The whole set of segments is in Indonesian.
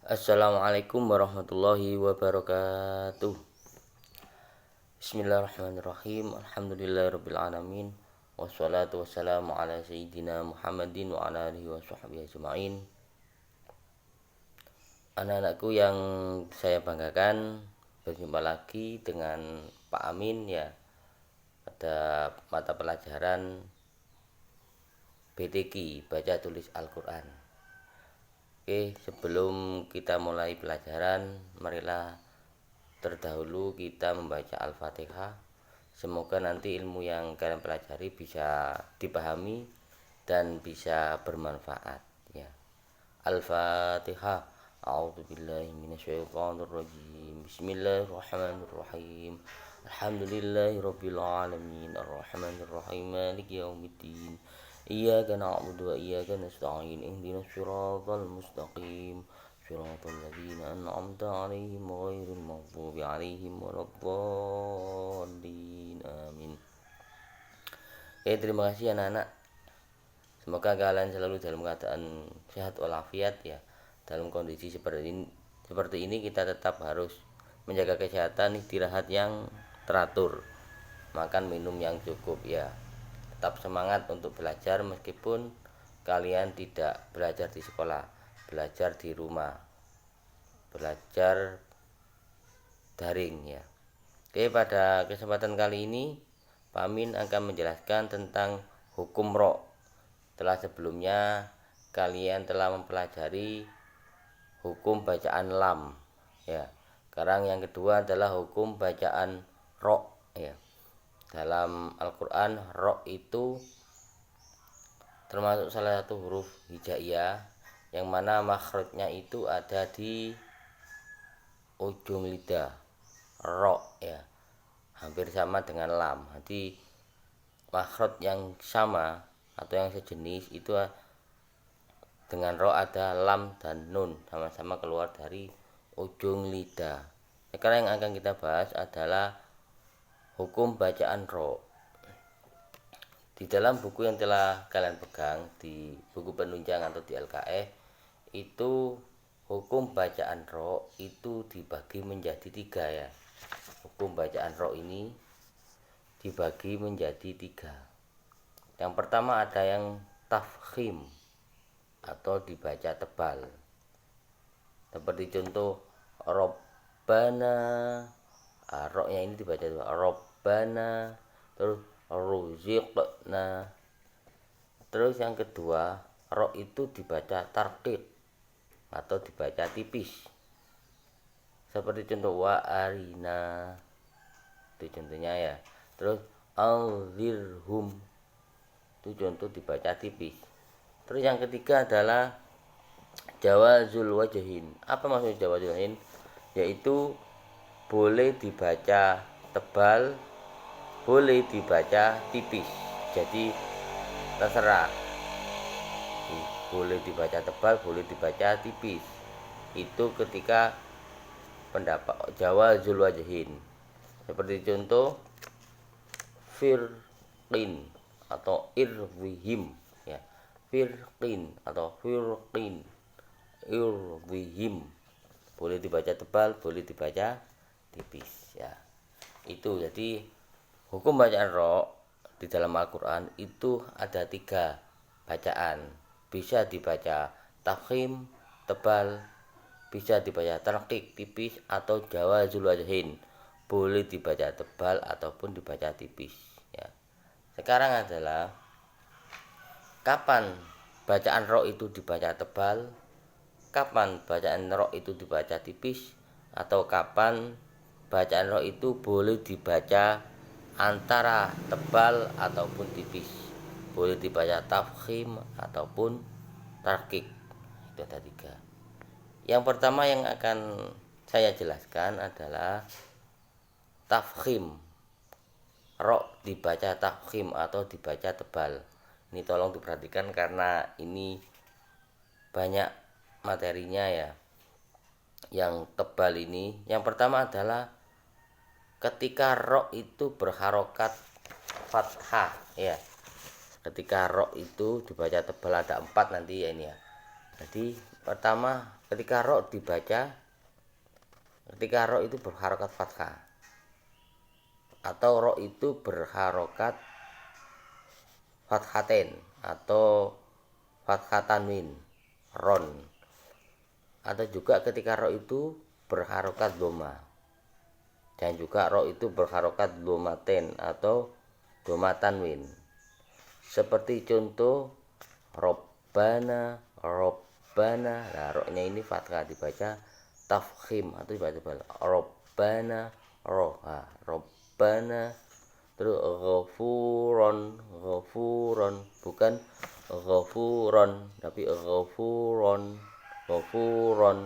Assalamualaikum warahmatullahi wabarakatuh. Bismillahirrahmanirrahim. Alhamdulillahirrabbilalamin. Wassalatu wassalamu ala sayyidina Muhammadin wa ala alihi wa sahbihi ajma'in. Anak-anakku yang saya banggakan, berjumpa lagi dengan Pak Amin ya pada mata pelajaran BTQ, baca tulis Al-Quran. Oke, sebelum kita mulai pelajaran, marilah terdahulu kita membaca Al-Fatihah. Semoga nanti ilmu yang kalian pelajari bisa dipahami dan bisa bermanfaat ya. Al-Fatihah. A'udzubillahi minasyaitonirrajim. Bismillahirrahmanirrahim. Alhamdulillahirabbil alamin. Arrahmanirrahim. Maliki yaumiddin. Iyyaka na'budu wa iyyaka nasta'in. Ihdinas siratal mustaqim. Shiratal ladzina an'amta 'alaihim ghairil maghdubi 'alaihim waladdallin. Amin. Terima kasih anak-anak. Semoga kalian selalu dalam keadaan sehat walafiat ya. Dalam kondisi seperti ini kita tetap harus menjaga kesehatan, istirahat yang teratur, makan minum yang cukup ya. Tetap semangat untuk belajar meskipun kalian tidak belajar di sekolah, belajar di rumah, belajar daring ya. Oke, pada kesempatan kali ini Pak Amin akan menjelaskan tentang hukum ro. Setelah sebelumnya kalian telah mempelajari hukum bacaan lam ya. Sekarang yang kedua adalah hukum bacaan ro ya. Dalam Al-Quran ro itu termasuk salah satu huruf hijaiyah yang mana makhrajnya itu ada di ujung lidah. Ro ya, hampir sama dengan lam. Jadi makhraj yang sama atau yang sejenis itu dengan ro ada lam dan nun, sama-sama keluar dari ujung lidah. Sekarang yang akan kita bahas adalah hukum bacaan ro. Di dalam buku yang telah kalian pegang, di buku penunjang atau di LKF, itu hukum bacaan ro itu dibagi menjadi 3 ya. Hukum bacaan ro ini dibagi menjadi 3. Yang pertama ada yang tafkhim atau dibaca tebal, seperti contoh Robbana. Ro-nya ini dibaca Robbana, terus ruziqna. Terus yang kedua, ro itu dibaca tarqiq atau dibaca tipis, seperti contoh wa arina, itu contohnya ya. Terus alzirhum, itu contoh dibaca tipis. Terus yang ketiga adalah jawazul wajhin. Apa maksud jawazul wajhin? Yaitu boleh dibaca tebal, boleh dibaca tipis. Jadi terserah, boleh dibaca tebal, boleh dibaca tipis. Itu ketika pendapat jawazul wajhin. Seperti contoh firqin atau irwihim ya. Firqin atau firqin, irwihim, boleh dibaca tebal, boleh dibaca tipis ya. Itu jadi hukum bacaan ro di dalam Al-Quran itu ada 3 bacaan. Bisa dibaca tafkhim tebal, bisa dibaca tarqiq tipis, atau jawazul wajhin, boleh dibaca tebal ataupun dibaca tipis ya. Sekarang adalah kapan bacaan ro itu dibaca tebal, kapan bacaan ro itu dibaca tipis, atau kapan bacaan ro itu boleh dibaca antara tebal ataupun tipis, boleh dibaca tafkhim ataupun tarqiq. Itu ada 3. Yang pertama yang akan saya jelaskan adalah tafkhim. Ro dibaca tafkhim atau dibaca tebal. Ini tolong diperhatikan karena ini banyak materinya ya. Yang tebal ini, yang pertama adalah ketika ro itu berharokat fathah ya. Ketika ro itu dibaca tebal ada 4 nanti ya ini ya. Jadi pertama ketika ro dibaca, ketika ro itu berharokat fathah atau ro itu berharokat fathaten atau fathah tanwin ron, atau juga ketika ro itu berharokat doma, dan juga ro itu berharokat domaten atau doma tanwin. Seperti contoh robbana, robbana. Nah, ro-nya ini fathah dibaca tafkhim atau dibaca robbana, roh. Nah, robbana. Terus ghafuron, ghafuron, bukan ghafuron tapi ghafuron, ghafuron.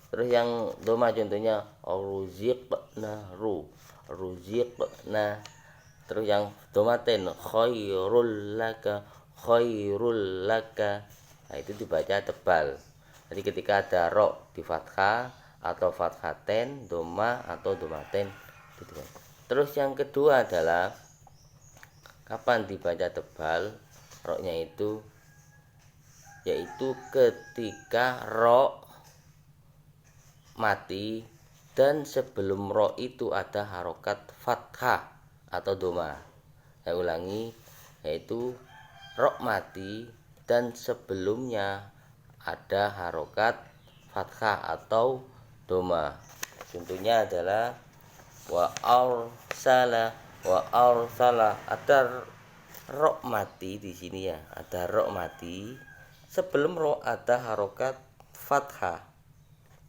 Terus yang doma contohnya ruziqna, ruziqna. Terus yang domaten khairul laka, khairul laka. Nah, itu dibaca tebal. Jadi ketika ada ro di fathah atau fathaten, doma atau domaten itu. Terus yang kedua adalah kapan dibaca tebal ro-nya itu, yaitu ketika ro mati dan sebelum ro itu ada harokat fathah atau doma. Saya ulangi, yaitu ro mati dan sebelumnya ada harokat fathah atau doma. Contohnya adalah wa arsala, wa arsala. Ada ro mati di sini ya, ada ro mati. Sebelum ro ada harokat fathah.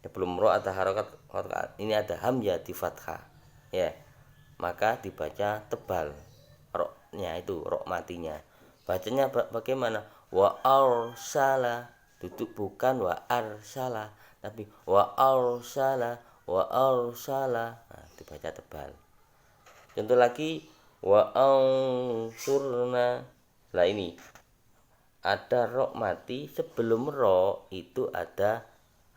Sebelum ro ada harokat fathah. Ini ada hamzah di fathah. Ya. Maka dibaca tebal ro-nya itu, ro matinya. Bacanya bagaimana? Wa arsala, duduk bukan wa arsala, tapi wa arsala, wa arsala. Nah, dibaca tebal. Contoh lagi wa ansurna. Lah ini ada ro mati, sebelum ro itu ada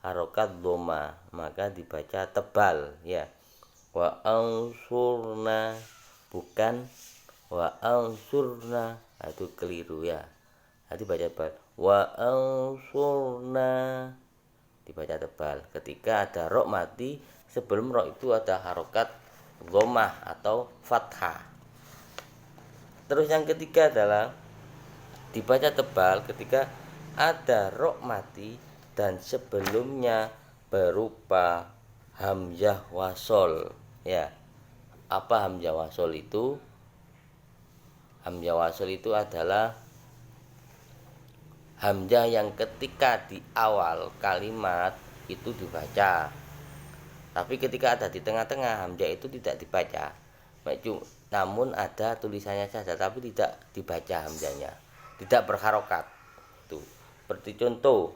harokat doma, maka dibaca tebal ya. Wa ansurna, bukan wa ansurna. Nah, itu keliru ya. Nanti baca tebal. Wa ansurna, dibaca tebal. Ketika ada ro mati, sebelum ro itu ada harokat dhammah atau fathah. Terus yang ketiga adalah dibaca tebal ketika ada ro mati dan sebelumnya berupa hamzah wasol. Ya, apa hamzah wasol itu? Hamzah wasol itu adalah hamzah yang ketika di awal kalimat itu dibaca, tapi ketika ada di tengah-tengah hamzah itu tidak dibaca, namun ada tulisannya saja tapi tidak dibaca hamzahnya, tidak berharokat. Itu seperti contoh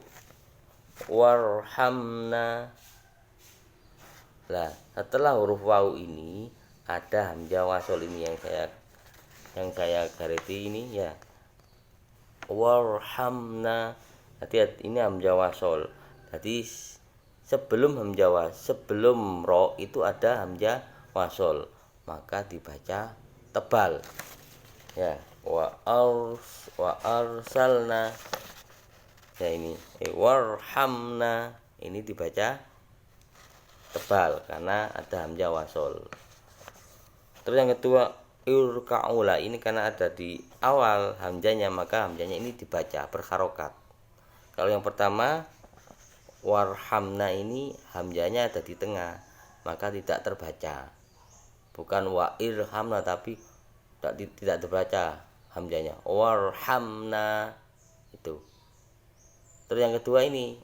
warhamna. Nah, setelah huruf waw ini ada hamzah wasol ini yang saya gareti ini ya. Warhamna. Jadi ini hamzah wasol. Jadi sebelum sebelum ro itu ada hamzah wasol, maka dibaca tebal. Ya, wa arsalna. Ya ini warhamna, ini dibaca tebal karena ada hamzah wasol. Terus yang kedua irka'ula, ini karena ada di awal hamzahnya, maka hamzahnya ini dibaca berharokat. Kalau yang pertama warhamna ini hamzahnya ada di tengah, maka tidak terbaca. Bukan wa irhamna tapi tidak terbaca hamzahnya. Warhamna itu. Terus yang kedua ini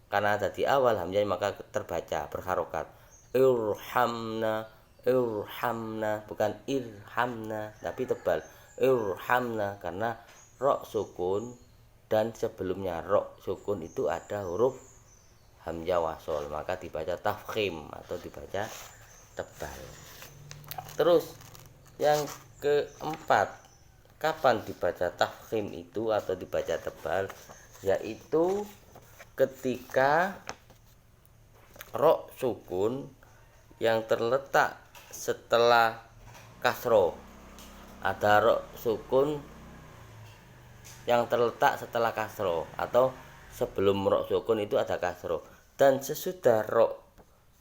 karena ada di awal hamzah maka terbaca berharokat. Irhamna, irhamna, bukan irhamna tapi tebal. Irhamna karena ro sukun dan sebelumnya ro sukun itu ada huruf hamzah wasol, maka dibaca tafkhim atau dibaca tebal. Terus yang keempat, kapan dibaca tafkhim itu atau dibaca tebal, yaitu ketika ro sukun yang terletak setelah kasro. Ada ro sukun yang terletak setelah kasro atau sebelum ro sukun itu ada kasro, dan sesudah ro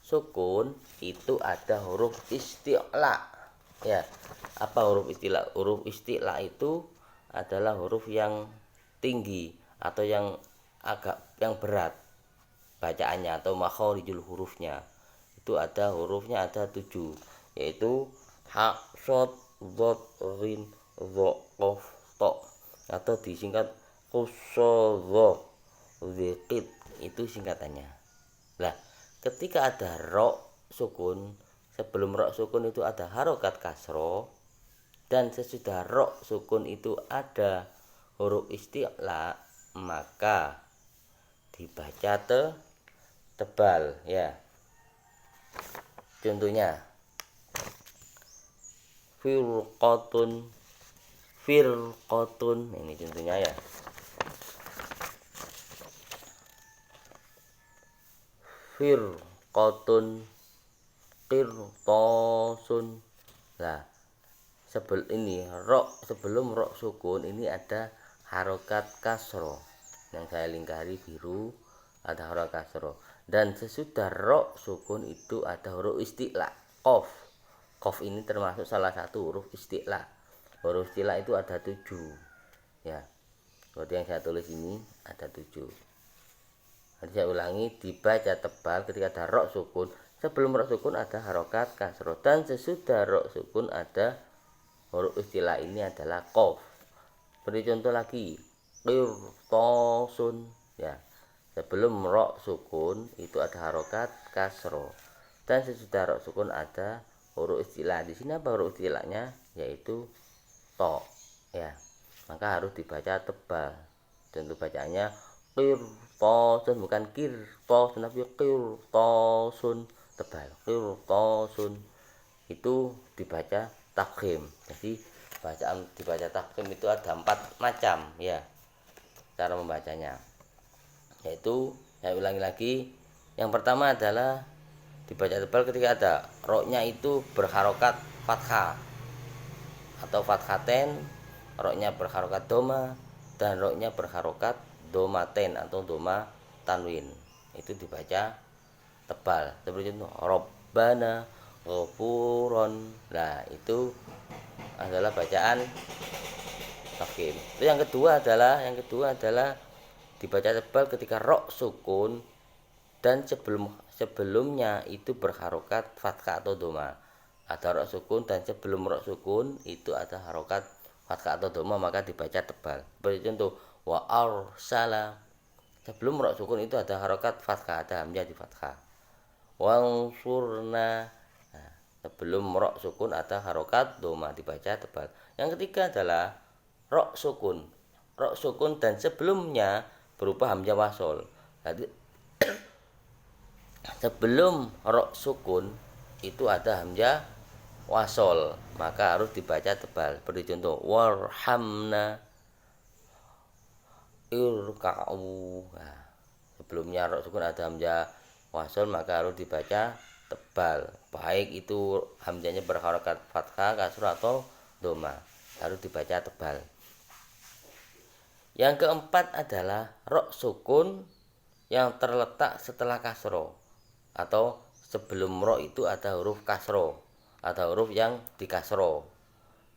sukun itu ada huruf isti'la. Ya, apa huruf isti'la? Huruf isti'la itu adalah huruf yang tinggi atau yang berat bacaannya atau makharijul hurufnya. Itu ada hurufnya ada 7, yaitu ha, shad, dhad, ghin, dha, qaf, ta, atau disingkat qussadha, dzikit, itu singkatannya. Nah, ketika ada ro sukun, sebelum ro sukun itu ada harokat kasro, dan sesudah ro sukun itu ada huruf isti'la, maka dibaca tebal ya. Contohnya firqatun, firqatun, ini contohnya ya. Firqatun, qirtasun. Nah, sebelum ro sukun ini ada harokat kasro yang saya lingkari biru, ada harokat kasro, dan sesudah ro sukun itu ada huruf isti'la, qaf. Qaf ini termasuk salah satu huruf isti'la. Huruf isti'la itu ada 7 ya, seperti yang saya tulis ini ada 7. Nanti saya ulangi, dibaca tebal ketika ada ro sukun. Sebelum ro sukun ada harokat kasro, dan sesudah ro sukun ada huruf istilah, ini adalah qaf. Beri contoh lagi, qirtasun ya. Sebelum ro sukun itu ada harokat kasro, dan sesudah ro sukun ada huruf istilah. Di sini apa huruf istilahnya? Yaitu to ya. Maka harus dibaca tebal. Contoh bacaannya qirtasun, bukan qirtasun tapi qirtasun, tebal. Qirtasun itu dibaca tafkhim. Jadi dibaca tafkhim itu ada 4 macam ya cara membacanya. Yaitu saya ulangi lagi, yang pertama adalah dibaca tebal ketika ada ro-nya itu berharokat fathah atau fathaten, ro-nya berharokat doma, dan ro-nya berharokat domaten atau doma tanwin. Itu dibaca tebal. Seperti itu, Rabbana ghafuron. Nah, itu adalah bacaan tafkhim. Yang kedua adalah dibaca tebal ketika ro sukun dan sebelumnya itu berharokat fathah atau doma. Ada ro sukun dan sebelum ro sukun itu ada harokat fathah atau doma, maka dibaca tebal. Seperti contoh wa arsala. Sebelum ro sukun itu ada harokat fathah, ada hamzah di fathah. Wansurna. Nah, sebelum ro sukun ada harokat doma, dibaca tebal. Yang ketiga adalah ro sukun dan sebelumnya berupa hamzah wasol. Jadi sebelum ro sukun itu ada hamzah wasol, maka harus dibaca tebal. Seperti contoh warhamna irka'u. Nah, sebelumnya ro sukun ada hamzah wasol, maka harus dibaca tebal, baik itu hamzahnya berharokat fathah, kasrah atau doma, harus dibaca tebal. Yang keempat adalah ro sukun yang terletak setelah kasro, atau sebelum ro itu ada huruf kasro, ada huruf yang dikasro,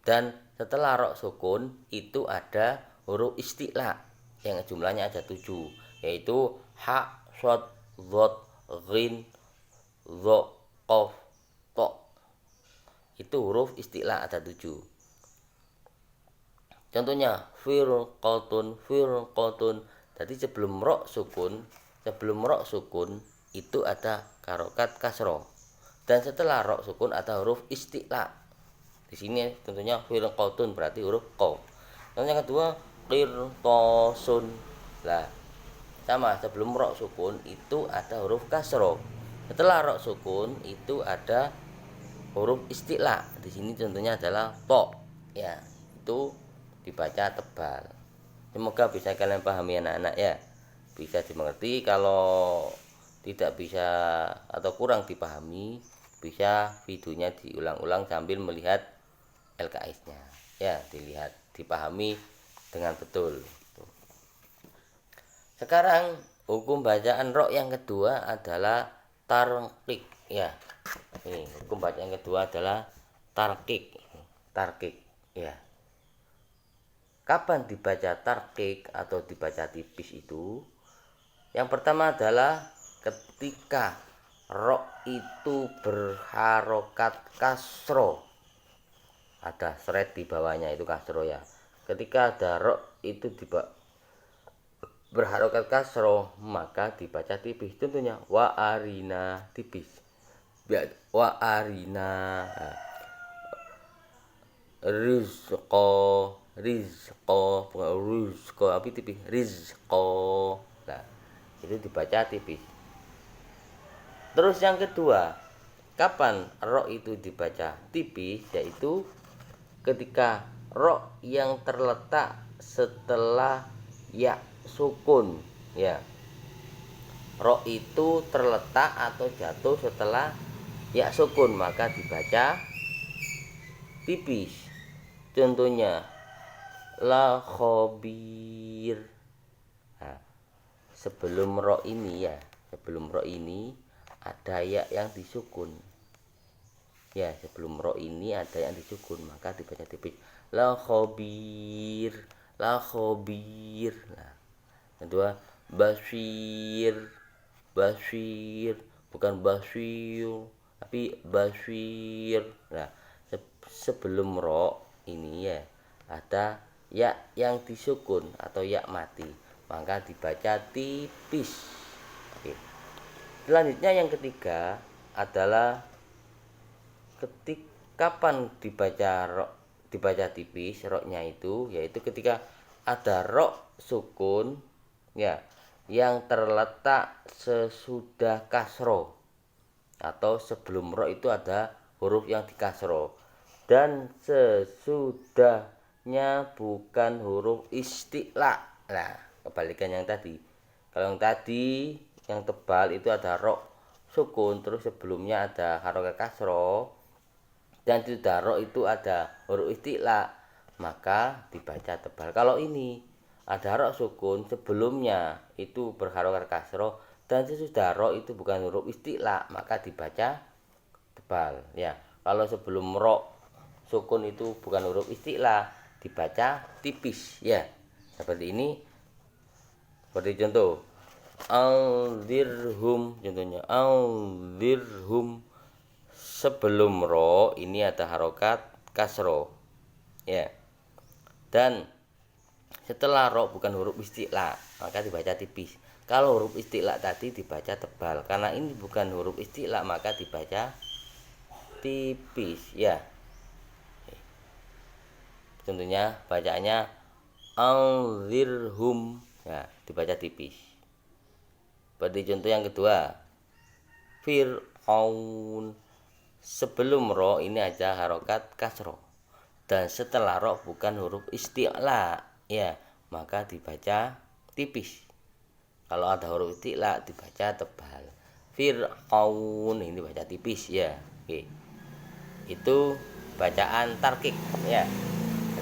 dan setelah ro sukun itu ada huruf isti'la yang jumlahnya ada 7, yaitu ha, shad, dhad, ghin, dha, qaf, ta. Itu huruf isti'la ada 7. Contohnya firqatun. Jadi sebelum ro sukun itu ada harokat kasro, dan setelah ro sukun ada huruf isti'la. Di sini tentunya firqatun berarti huruf qaf. Contoh yang kedua qirtasun. Lah, sama, sebelum ro sukun itu ada huruf kasro, setelah ro sukun itu ada huruf isti'la. Di sini contohnya adalah to ya, itu dibaca tebal. Semoga bisa kalian pahami anak-anak ya, bisa dimengerti. Kalau tidak bisa atau kurang dipahami, bisa videonya diulang-ulang sambil melihat LKS-nya ya, dilihat, dipahami dengan betul. Sekarang hukum bacaan ro yang kedua adalah tarkik ya. Ini hukum bacaan yang kedua adalah tarkik. Tarkik ya. Kapan dibaca tarkik atau dibaca tipis itu? Yang pertama adalah ketika ro itu berharokat kasro. Ada seret di bawahnya itu kasro ya. Ketika ada ro itu berharokat kasro, maka dibaca tipis. Contohnya wa arina tipis. Wa arina. Rizqo, rizqo, bukan rizqo, tapi tipis. Rizqo. Nah, itu dibaca tipis. Terus yang kedua, kapan ro itu dibaca tipis? Yaitu ketika ro yang terletak setelah ya sukun ya. Ro itu terletak atau jatuh setelah ya sukun, maka dibaca tipis. Contohnya la khobir. Nah, sebelum ro ini ya, sebelum ro ini ada ya yang disukun. Ya, sebelum ro ini ada yang disukun, maka dibaca tipis. La khobir, la khobir. Nah, kedua basir, basir, bukan basir, tapi basir. Nah, sebelum ro ini ya ada ya yang disukun atau ya mati, maka dibaca tipis. Oke. Selanjutnya yang ketiga adalah kapan dibaca tipis ro-nya itu, yaitu ketika ada ro sukun ya yang terletak sesudah kasro atau sebelum ro itu ada huruf yang dikasro dan sesudahnya bukan huruf isti'la. Nah, kebalikan yang tadi. Kalau yang tadi yang tebal itu ada ro sukun, terus sebelumnya ada harokat kasro, dan sudah ro itu ada huruf isti'la, maka dibaca tebal. Kalau ini ada ro sukun, sebelumnya itu berharokat kasro, dan sesudah ro itu bukan huruf isti'la, maka dibaca tebal ya. Kalau sebelum ro sukun itu bukan huruf isti'la, dibaca tipis ya. Seperti ini. Seperti contoh al-dirhum, contohnya al-dirhum. Sebelum ro ini ada harokat kasro ya. Dan setelah ro bukan huruf isti'la, maka dibaca tipis. Kalau huruf isti'la tadi dibaca tebal. Karena ini bukan huruf isti'la, maka dibaca tipis ya. Contohnya bacaannya al-dirhum ya, dibaca tipis. Seperti contoh yang kedua, Fir'aun. Sebelum ro ini aja harokat kasro, dan setelah ro bukan huruf isti'la ya, maka dibaca tipis. Kalau ada huruf isti'la dibaca tebal. Fir'aun ini baca tipis ya. Oke. Itu bacaan tarkik ya.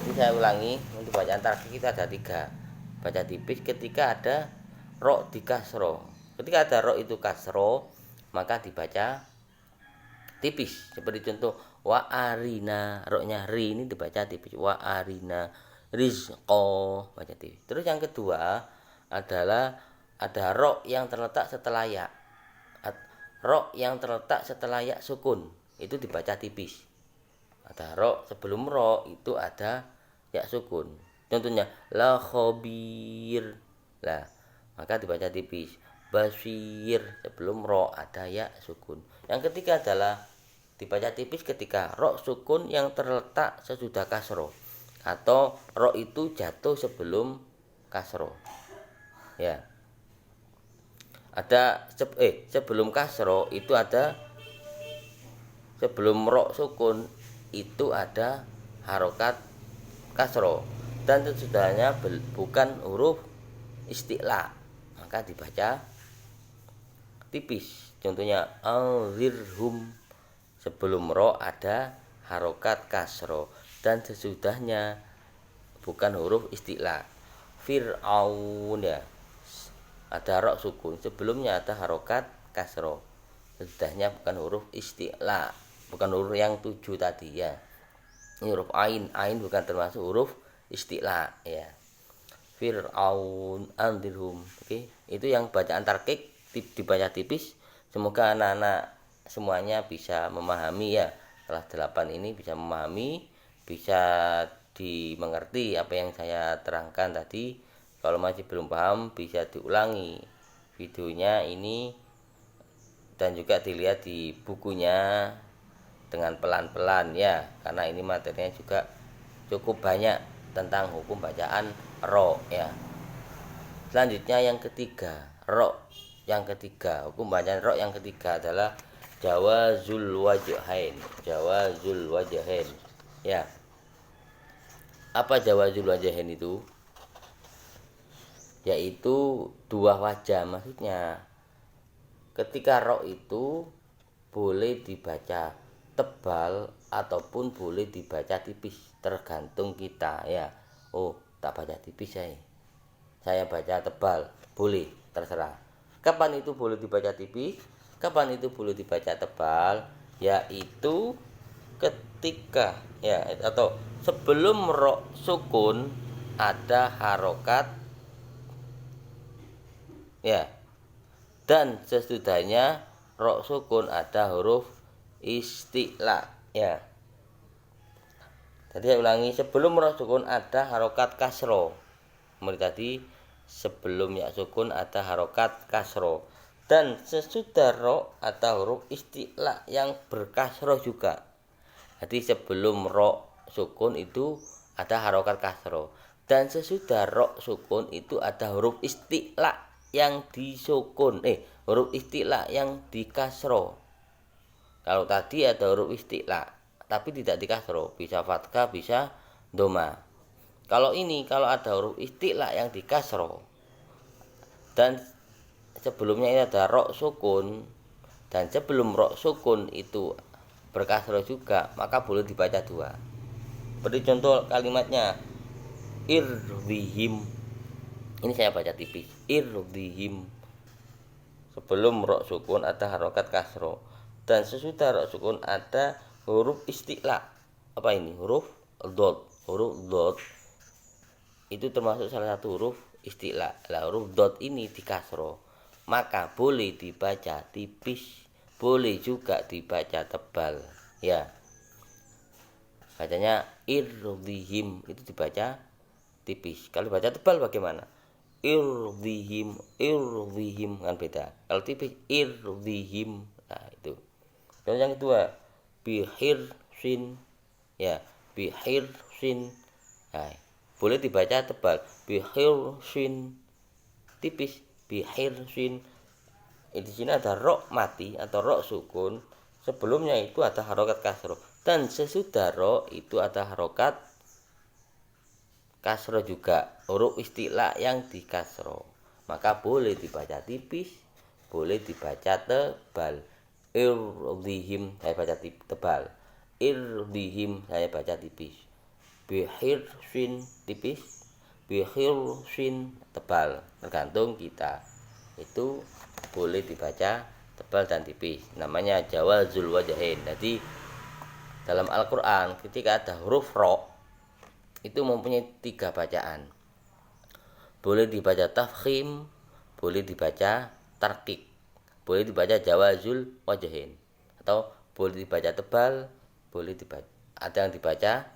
Jadi saya ulangi, untuk bacaan tarkik itu ada 3. Baca tipis ketika ada ro di kasro. Ketika ada ro itu kasro, maka dibaca tipis. Seperti contoh wa arina, ro-nya ri ini dibaca tipis. Wa arina rizqo, baca tipis. Terus yang kedua adalah ada ro yang terletak setelah ya. Ro yang terletak setelah ya sukun, itu dibaca tipis. Ada ro sebelum ro itu ada ya sukun. Contohnya la khobir. Lah, maka dibaca tipis. Basir, sebelum ro ada ya sukun. Yang ketiga adalah dibaca tipis ketika ro sukun yang terletak sesudah kasro, atau ro itu jatuh sebelum kasro ya. Ada sebelum kasro itu ada, sebelum ro sukun itu ada harokat kasro, dan sesudahnya bukan huruf isti'la, maka dibaca tipis. Contohnya al-dirhum, sebelum ro ada harokat kasro dan sesudahnya bukan huruf isti'la. Fir'aun ya, ada ro sukun, sebelumnya ada harokat kasro, sesudahnya bukan huruf isti'la, bukan huruf yang 7 tadi ya. Ini huruf ain, ain bukan termasuk huruf isti'la ya. Fir'aun andirhum. Oke, itu yang bacaan tarkik dibaca tipis. Semoga anak-anak semuanya bisa memahami ya. Kelas 8 ini bisa memahami, bisa dimengerti apa yang saya terangkan tadi. Kalau masih belum paham bisa diulangi videonya ini dan juga dilihat di bukunya dengan pelan-pelan ya, karena ini materinya juga cukup banyak tentang hukum bacaan ro ya. Selanjutnya yang ketiga, ro yang ketiga, hukum bacaan ro yang ketiga adalah jawazul wajhain. Jawazul wajhain ya. Apa jawazul wajhain itu? Yaitu dua wajah, maksudnya ketika ro itu boleh dibaca tebal ataupun boleh dibaca tipis, tergantung kita ya. Oh, tak baca tipis saya baca tebal, boleh, terserah. Kapan itu boleh dibaca tipis, kapan itu boleh dibaca tebal? Yaitu ketika ya, atau sebelum ro sukun ada harokat ya, dan sesudahnya ro sukun ada huruf isti'la ya. Tadi saya ulangi, sebelum ro sukun ada harokat kasro. Seperti tadi, sebelum ya sukun ada harokat kasro, dan sesudah ro ada huruf isti'la yang berkasro juga. Jadi sebelum ro sukun itu ada harokat kasro, dan sesudah ro sukun itu ada huruf isti'la yang disukun, huruf isti'la yang dikasro. Kalau tadi ada huruf isti'la tapi tidak dikasro, bisa fathah bisa doma. Kalau ini, kalau ada huruf isti'la yang dikasro dan sebelumnya ini ada ro sukun, dan sebelum ro sukun itu berkasro juga, maka boleh dibaca dua. Seperti contoh kalimatnya irdihim. Ini saya baca tipis, irdihim. Sebelum ro sukun ada harokat kasro, dan sesudah ro sukun ada huruf isti'la. Apa ini? Huruf dot. Huruf dot itu termasuk salah satu huruf isti'la. Lah, huruf dot ini dikasro, maka boleh dibaca tipis, boleh juga dibaca tebal ya. Bacanya irdihim itu dibaca tipis. Kalau baca tebal bagaimana? Irdihim, irdihim kan beda. Kalau tipis irdihim. Nah, itu. Dan yang kedua, bihir sin ya, bihir sin. Nah, boleh dibaca tebal, bihir sin, tipis, bihir sin. Di sini ada ro mati atau ro sukun, sebelumnya itu ada harokat kasro, dan sesudah ro itu ada harokat kasro juga, huruf isti'la yang dikasro, maka boleh dibaca tipis, boleh dibaca tebal. Irdihim saya baca tebal, irdihim saya baca tipis. Bihir sin tipis, bihir sin tebal, tergantung kita. Itu boleh dibaca tebal dan tipis, namanya jawazul wajhain. Jadi dalam Al-Quran ketika ada huruf ro itu mempunyai 3 bacaan. Boleh dibaca tafkhim, boleh dibaca tarkik, boleh dibaca jawazul wajhain, atau boleh dibaca tebal, boleh dibaca, ada yang dibaca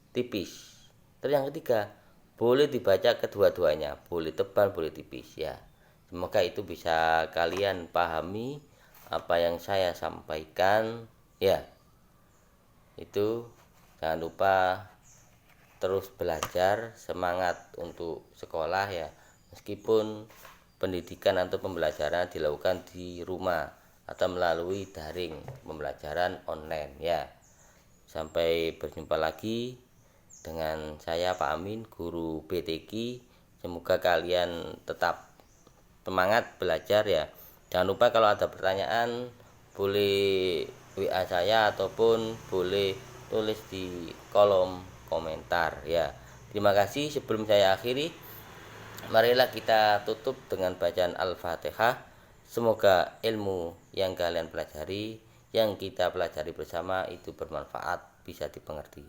tipis. Terus yang ketiga, boleh dibaca kedua-duanya, boleh tebal, boleh tipis ya. Semoga itu bisa kalian pahami apa yang saya sampaikan ya. Itu jangan lupa terus belajar, semangat untuk sekolah ya, meskipun pendidikan atau pembelajaran dilakukan di rumah atau melalui daring, pembelajaran online ya. Sampai berjumpa lagi dengan saya Pak Amin, guru BTQ. Semoga kalian tetap semangat belajar ya. Jangan lupa kalau ada pertanyaan boleh WA saya ataupun boleh tulis di kolom komentar ya. Terima kasih. Sebelum saya akhiri, Marilah kita tutup dengan bacaan Al-Fatihah. Semoga ilmu yang kalian pelajari, yang kita pelajari bersama itu bermanfaat, bisa dipengerti.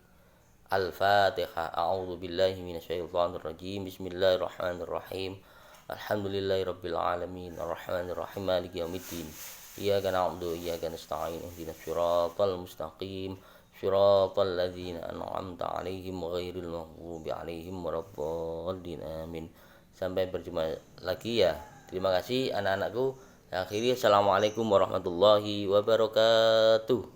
Al-Fatihah. A'udzu billahi minasyaitonir rajim. Bismillahirrahmanirrahim. Alhamdulillahirabbil alamin. Arrahmanir rahim. Maliki yaumiddin. Iyyaka na'budu wa iyyaka nasta'in. Ihdinas siratal mustaqim. Siratal ladzina an'amta 'alaihim ghairil maghdubi 'alaihim waladdallin. Amin. Sampai berjumpa lagi ya. Terima kasih anak-anakku. Akhirnya assalamualaikum warahmatullahi wabarakatuh.